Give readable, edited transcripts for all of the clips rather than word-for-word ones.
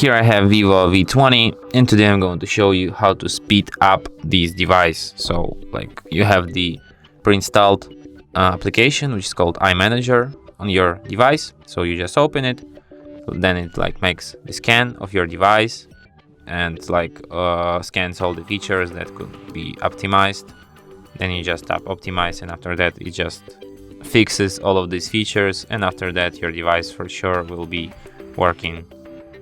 Here I have Vivo V20, and today I'm going to show you how to speed up this device. So like you have the pre-installed application which is called iManager on your device. So you just open it, then it like makes the scan of your device and like scans all the features that could be optimized. Then you just tap optimize, and after that it just fixes all of these features, and after that your device for sure will be working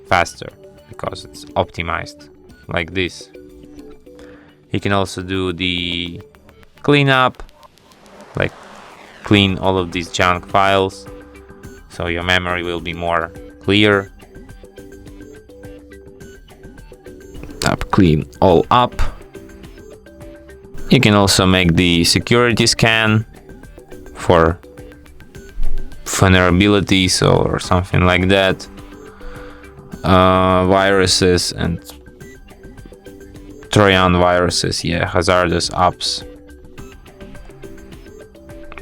faster because it's optimized like this. You can also do the cleanup, like clean all of these junk files, so your memory will be more clear. Tap clean all up. You can also make the security scan for vulnerabilities or something like that. Viruses and Trojan viruses, yeah, hazardous apps.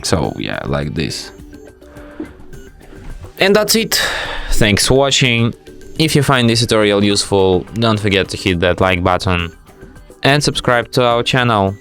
So yeah, like this. And that's it. Thanks for watching. If you find this tutorial useful, don't forget to hit that like button and subscribe to our channel.